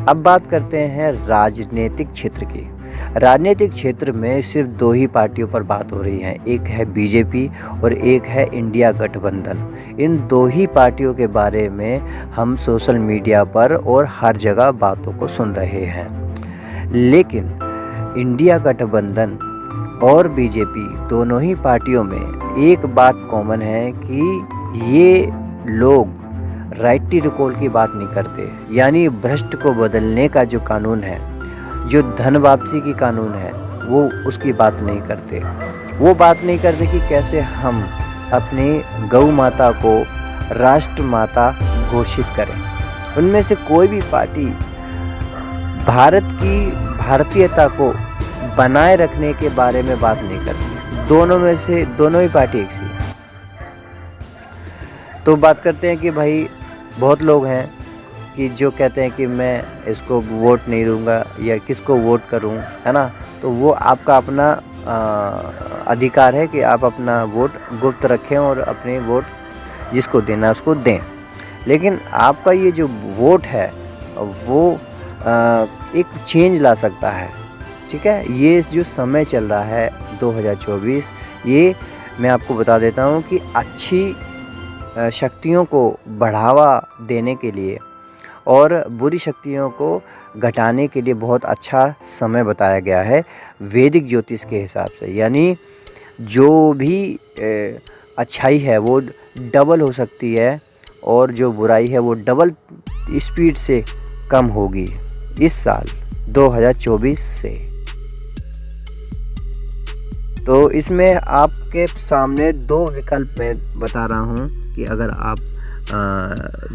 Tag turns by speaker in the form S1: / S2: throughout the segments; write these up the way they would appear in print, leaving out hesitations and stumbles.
S1: अब बात करते हैं राजनीतिक क्षेत्र की। राजनीतिक क्षेत्र में सिर्फ दो ही पार्टियों पर बात हो रही है, एक है बीजेपी और एक है इंडिया गठबंधन। इन दो ही पार्टियों के बारे में हम सोशल मीडिया पर और हर जगह बातों को सुन रहे हैं। लेकिन इंडिया गठबंधन और बीजेपी दोनों ही पार्टियों में एक बात कॉमन है कि ये लोग राइट टू रिकॉल की बात नहीं करते, यानी भ्रष्ट को बदलने का जो कानून है, जो धन वापसी की कानून है, वो उसकी बात नहीं करते। वो बात नहीं करते कि कैसे हम अपनी गौ माता को राष्ट्र माता घोषित करें। उनमें से कोई भी पार्टी भारत की भारतीयता को बनाए रखने के बारे में बात नहीं करती। दोनों में से दोनों ही पार्टी एक सी है। तो बात करते हैं कि भाई बहुत लोग हैं कि जो कहते हैं कि मैं इसको वोट नहीं दूंगा या किसको वोट करूं, है ना। तो वो आपका अपना अधिकार है कि आप अपना वोट गुप्त रखें और अपने वोट जिसको देना है उसको दें। लेकिन आपका ये जो वोट है वो एक चेंज ला सकता है, ठीक है। ये जो समय चल रहा है 2024, ये मैं आपको बता देता हूँ कि अच्छी शक्तियों को बढ़ावा देने के लिए और बुरी शक्तियों को घटाने के लिए बहुत अच्छा समय बताया गया है वैदिक ज्योतिष के हिसाब से। यानी जो भी अच्छाई है वो डबल हो सकती है और जो बुराई है वो डबल स्पीड से कम होगी इस साल 2024 से। तो इसमें आपके सामने दो विकल्प मैं बता रहा हूँ कि अगर आप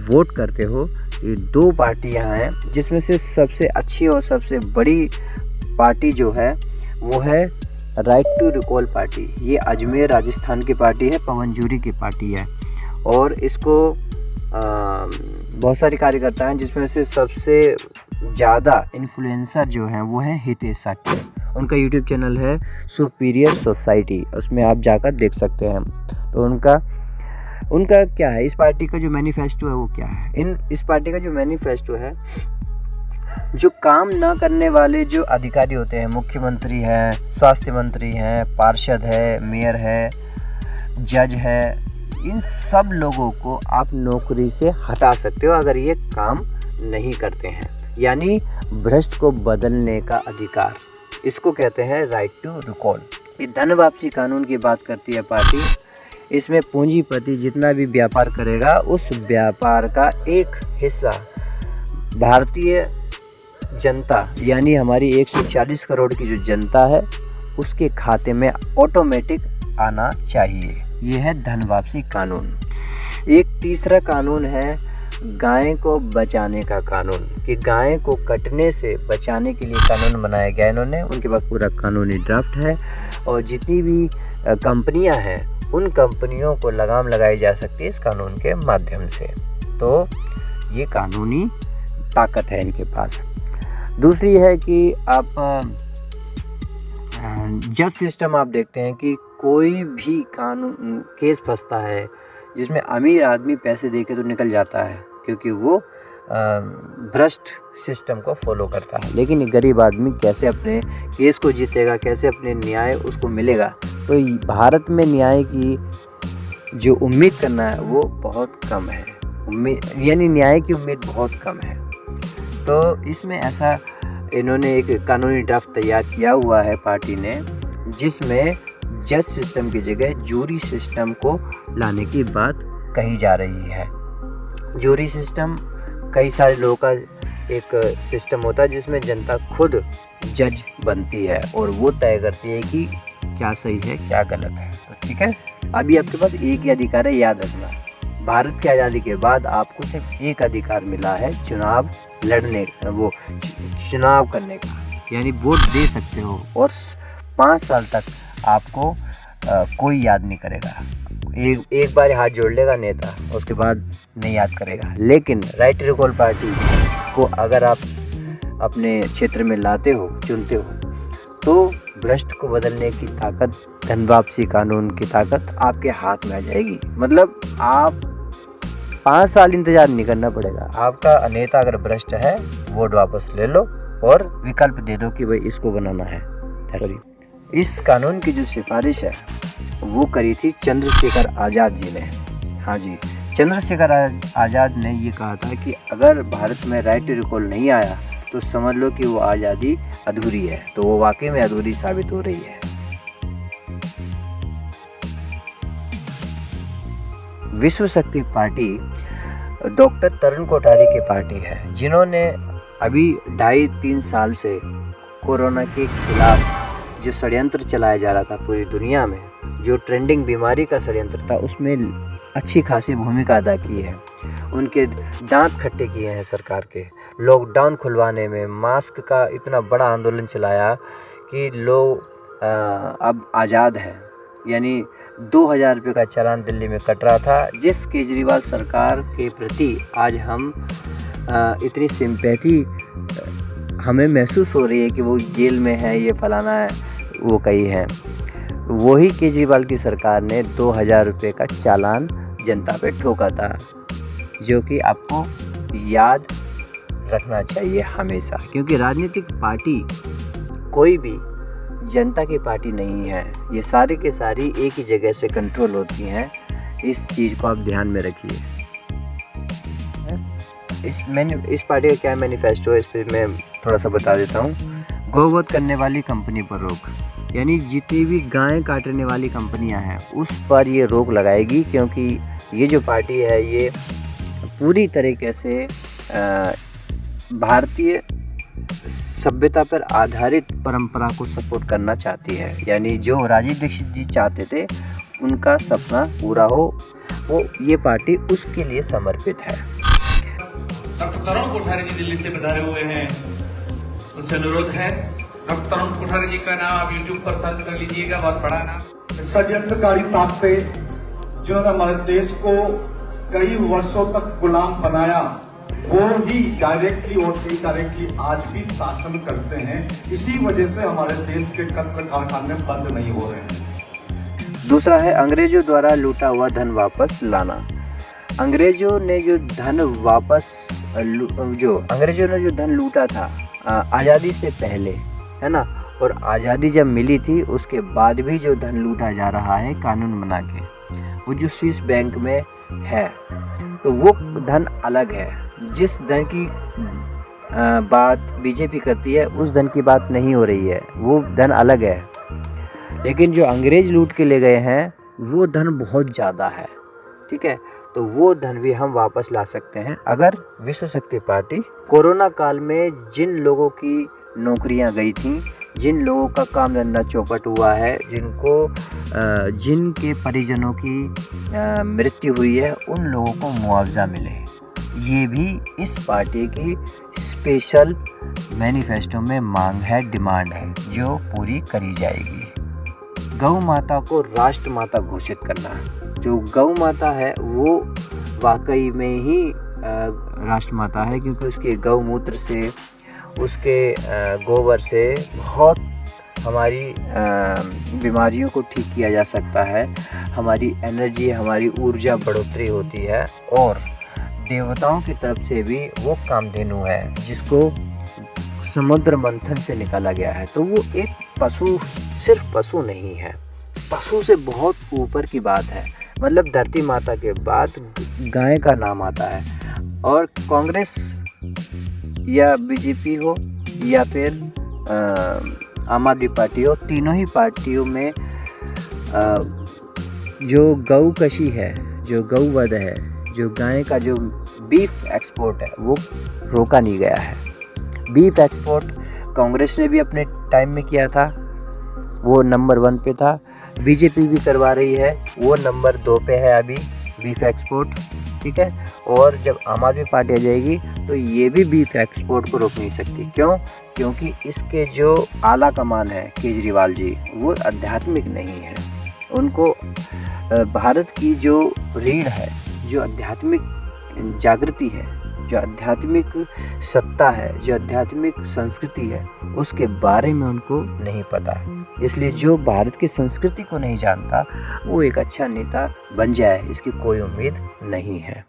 S1: वोट करते हो तो दो पार्टी यहाँ हैं, जिसमें से सबसे अच्छी और सबसे बड़ी पार्टी जो है वो है राइट टू रिकॉल पार्टी। ये अजमेर राजस्थान की पार्टी है, पवन जूरी की पार्टी है और इसको बहुत सारे कार्यकर्ता हैं, जिसमें से सबसे ज़्यादा इन्फ्लुएंसर जो हैं वो है हितेश साटी। उनका यूट्यूब चैनल है सुपीरियर सोसाइटी, उसमें आप जाकर देख सकते हैं। तो उनका क्या है, इस पार्टी का जो मैनिफेस्टो है वो क्या है। इस पार्टी का जो मैनिफेस्टो है, जो काम ना करने वाले जो अधिकारी होते हैं, मुख्यमंत्री है, स्वास्थ्य मंत्री हैं, पार्षद है, मेयर है, जज है, इन सब लोगों को आप नौकरी से हटा सकते हो अगर ये काम नहीं करते हैं। यानी भ्रष्ट को बदलने का अधिकार, इसको कहते हैं राइट टू रिकॉल। ये धन वापसी कानून की बात करती है पार्टी। इसमें पूंजीपति जितना भी व्यापार करेगा उस व्यापार का एक हिस्सा भारतीय जनता यानी हमारी 140 करोड़ की जो जनता है उसके खाते में ऑटोमेटिक आना चाहिए। ये है धन वापसी कानून। एक तीसरा कानून है गाय को बचाने का कानून, कि गाय को कटने से बचाने के लिए कानून बनाया गया इन्होंने। उनके पास पूरा कानूनी ड्राफ्ट है और जितनी भी कंपनियां हैं उन कंपनियों को लगाम लगाई जा सकती है इस कानून के माध्यम से। तो ये कानूनी ताकत है इनके पास। दूसरी है कि आप जज सिस्टम आप देखते हैं कि कोई भी कानून केस फंसता है जिसमें अमीर आदमी पैसे दे के तो निकल जाता है क्योंकि वो भ्रष्ट सिस्टम को फॉलो करता है। लेकिन गरीब आदमी कैसे अपने केस को जीतेगा, कैसे अपने न्याय उसको मिलेगा। तो भारत में न्याय की जो उम्मीद करना है वो बहुत कम है, यानी न्याय की उम्मीद बहुत कम है। तो इसमें ऐसा इन्होंने एक कानूनी ड्राफ्ट तैयार किया हुआ है पार्टी ने, जिसमें जज सिस्टम की जगह जूरी सिस्टम को लाने की बात कही जा रही है। जूरी सिस्टम कई सारे लोगों का एक सिस्टम होता है जिसमें जनता खुद जज बनती है और वो तय करती है कि क्या सही है क्या गलत है। तो ठीक है, अभी आपके पास एक ही अधिकार है, याद रखना। भारत की आज़ादी के बाद आपको सिर्फ एक अधिकार मिला है, चुनाव लड़ने, वो चुनाव करने का, यानी वोट दे सकते हो और 5 साल तक आपको कोई याद नहीं करेगा। एक बार हाथ जोड़ लेगा नेता, उसके बाद नहीं याद करेगा। लेकिन राइट रिकॉल पार्टी को अगर आप अपने क्षेत्र में लाते हो, चुनते हो, तो भ्रष्ट को बदलने की ताकत, धन वापसी कानून की ताकत आपके हाथ में आ जाएगी। मतलब आप 5 साल इंतजार नहीं करना पड़ेगा। आपका नेता अगर भ्रष्ट है, वोट वापस ले लो और विकल्प दे दो कि भाई इसको बनाना है। इस कानून की जो सिफारिश है वो करी थी चंद्रशेखर आज़ाद जी ने। हाँ जी, चंद्रशेखर आज़ाद ने ये कहा था कि अगर भारत में राइट टू रिकॉल नहीं आया तो समझ लो कि वो आज़ादी अधूरी है। तो वो वाकई में अधूरी साबित हो रही है। विश्व शक्ति पार्टी डॉक्टर तरुण कोठारी की पार्टी है, जिन्होंने अभी 2.5-3 साल से कोरोना के खिलाफ जो षड्यंत्र चलाया जा रहा था पूरी दुनिया में, जो ट्रेंडिंग बीमारी का षड्यंत्र था, उसमें अच्छी खासी भूमिका अदा की है। उनके दांत खट्टे किए हैं सरकार के। लॉकडाउन खुलवाने में मास्क का इतना बड़ा आंदोलन चलाया कि लोग अब आज़ाद हैं। यानी 2000 रुपये का चालान दिल्ली में कट रहा था, जिस केजरीवाल सरकार के प्रति आज हम इतनी सिंपैथी हमें महसूस हो रही है कि वो जेल में है, ये फलाना है, वो कहीं है। वही केजरीवाल की सरकार ने 2000 रुपये का चालान जनता पे ठोका था, जो कि आपको याद रखना चाहिए हमेशा, क्योंकि राजनीतिक पार्टी कोई भी जनता की पार्टी नहीं है। ये सारी के सारी एक ही जगह से कंट्रोल होती हैं। इस चीज़ को आप ध्यान में रखिए। इस पार्टी का क्या मैनिफेस्टो है, इस पर मैं थोड़ा सा बता देता हूँ। गौवध करने वाली कंपनी पर रोक, यानी जितनी भी गायें काटने वाली कंपनियां हैं उस पर ये रोक लगाएगी, क्योंकि ये जो पार्टी है ये पूरी तरीके से भारतीय सभ्यता पर आधारित परंपरा को सपोर्ट करना चाहती है। यानी जो राजीव दीक्षित जी चाहते थे उनका सपना पूरा हो, वो ये पार्टी उसके लिए समर्पित है।
S2: डॉक्टर तरुण कोठारी जी दिल्ली से पधारे हुए हैं, उनसे अनुरोध है। डॉक्टर तरुण कोठारी जी का नाम आप YouTube पर सर्च कर लीजिएगा, बहुत बड़ा नाम।
S3: षड्यंत्रकारी ताकतें जिन्होंने हमारे देश को कई वर्षों तक गुलाम बनाया, वो ही डायरेक्टली और इनडायरेक्टली आज भी शासन करते हैं। इसी वजह से हमारे देश के कत्ल कारखाने बंद नहीं हो रहे हैं।
S1: दूसरा है अंग्रेजों द्वारा लूटा हुआ धन वापस लाना। अंग्रेजों ने जो धन लूटा था आज़ादी से पहले, है ना, और आज़ादी जब मिली थी उसके बाद भी जो धन लूटा जा रहा है कानून बना के, वो जो स्विस बैंक में है, तो वो धन अलग है। जिस धन की बात बीजेपी करती है उस धन की बात नहीं हो रही है, वो धन अलग है। लेकिन जो अंग्रेज लूट के ले गए हैं वो धन बहुत ज़्यादा है, ठीक है। तो वो धन भी हम वापस ला सकते हैं अगर विश्व शक्ति पार्टी कोरोना काल में जिन लोगों की नौकरियां गई थी, जिन लोगों का काम धंधा चौपट हुआ है, जिनके परिजनों की मृत्यु हुई है, उन लोगों को मुआवजा मिले। ये भी इस पार्टी की स्पेशल मैनिफेस्टो में मांग है, डिमांड है, जो पूरी करी जाएगी। गौ माता को राष्ट्र माता घोषित करना। जो गौ माता है वो वाकई में ही राष्ट्र माता है, क्योंकि उसके गौमूत्र से, उसके गोबर से बहुत हमारी बीमारियों को ठीक किया जा सकता है। हमारी एनर्जी, हमारी ऊर्जा बढ़ोतरी होती है। और देवताओं की तरफ से भी वो कामधेनु है, जिसको समुद्र मंथन से निकाला गया है। तो वो एक पशु, सिर्फ पशु नहीं है, पशु से बहुत ऊपर की बात है। मतलब धरती माता के बाद गाय का नाम आता है। और कांग्रेस या बीजेपी हो या फिर आम आदमी पार्टी हो, तीनों ही पार्टियों में जो गौ कशी है, जो गौवध है, जो गाय का जो बीफ एक्सपोर्ट है, वो रोका नहीं गया है। बीफ एक्सपोर्ट कांग्रेस ने भी अपने टाइम में किया था, वो नंबर 1 पे था। बीजेपी भी करवा रही है, वो नंबर 2 पे है अभी बीफ एक्सपोर्ट, ठीक है। और जब आम आदमी पार्टी आ जाएगी तो ये भी बीफ एक्सपोर्ट को रोक नहीं सकती। क्यों? क्योंकि इसके जो आला कमान है केजरीवाल जी, वो आध्यात्मिक नहीं है। उनको भारत की जो रीढ़ है, जो आध्यात्मिक जागृति है, जो आध्यात्मिक सत्ता है, जो आध्यात्मिक संस्कृति है, उसके बारे में उनको नहीं पता। इसलिए जो भारत की संस्कृति को नहीं जानता वो एक अच्छा नेता बन जाए, इसकी कोई उम्मीद नहीं है।